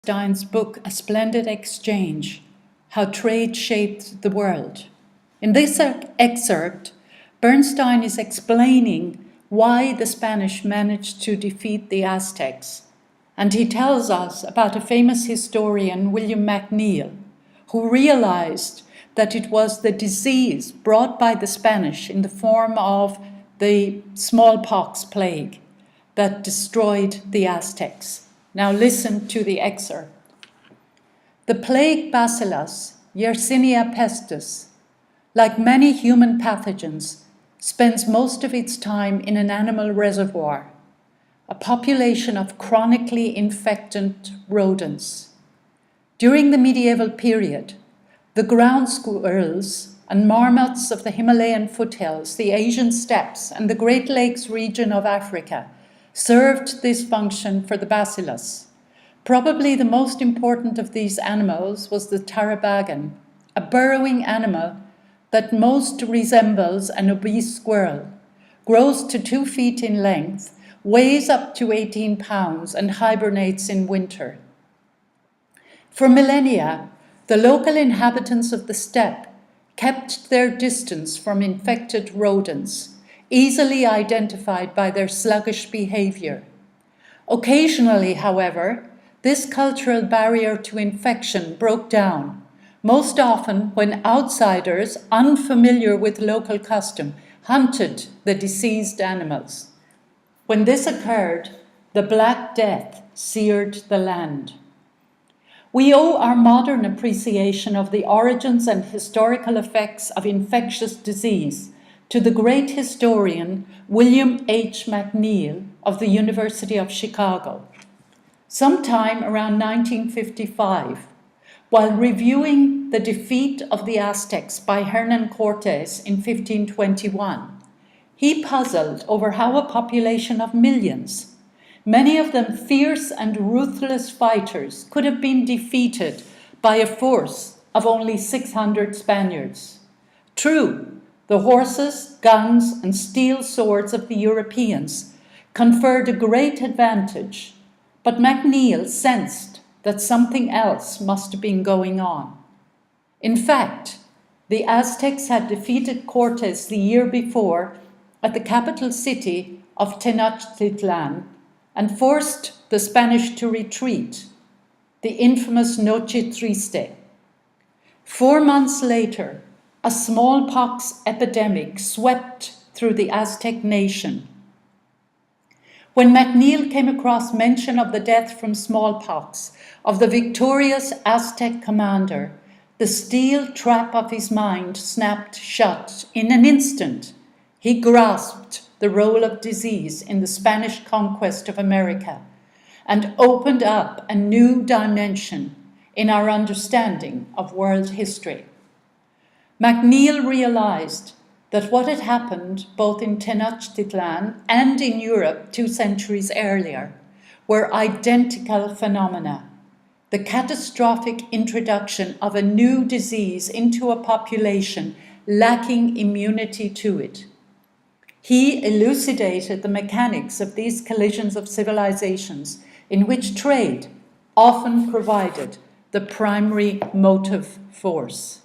Stein's book, A Splendid Exchange, How Trade Shaped the World. In this excerpt, Bernstein is explaining why the Spanish managed to defeat the Aztecs, and he tells us about a famous historian, William McNeill, who realized that it was the disease brought by the Spanish in the form of the smallpox plague that destroyed the Aztecs. Now listen to the excerpt. The plague bacillus, Yersinia pestis, like many human pathogens, spends most of its time in an animal reservoir, a population of chronically infected rodents. During the medieval period, the ground squirrels and marmots of the Himalayan foothills, the Asian steppes, and the Great Lakes region of Africa served this function for the bacillus. Probably the most important of these animals was the tarabagan, a burrowing animal that most resembles an obese squirrel, grows to 2 feet in length, weighs up to 18 pounds, and hibernates in winter. For millennia, the local inhabitants of the steppe kept their distance from infected rodents, easily identified by their sluggish behavior. Occasionally, however, this cultural barrier to infection broke down, most often when outsiders, unfamiliar with local custom, hunted the diseased animals. When this occurred, the Black Death seared the land. We owe our modern appreciation of the origins and historical effects of infectious disease to the great historian William H. McNeill of the University of Chicago. Sometime around 1955, while reviewing the defeat of the Aztecs by Hernan Cortes in 1521, he puzzled over how a population of millions, many of them fierce and ruthless fighters, could have been defeated by a force of only 600 Spaniards. True, the horses, guns, and steel swords of the Europeans conferred a great advantage, but McNeill sensed that something else must have been going on. In fact, the Aztecs had defeated Cortes the year before at the capital city of Tenochtitlan and forced the Spanish to retreat, the infamous Noche Triste. 4 months later, a smallpox epidemic swept through the Aztec nation. When McNeill came across mention of the death from smallpox of the victorious Aztec commander, the steel trap of his mind snapped shut. In an instant, he grasped the role of disease in the Spanish conquest of America and opened up a new dimension in our understanding of world history. McNeill realized that what had happened both in Tenochtitlan and in Europe 2 centuries earlier were identical phenomena, the catastrophic introduction of a new disease into a population lacking immunity to it. He elucidated the mechanics of these collisions of civilizations in which trade often provided the primary motive force.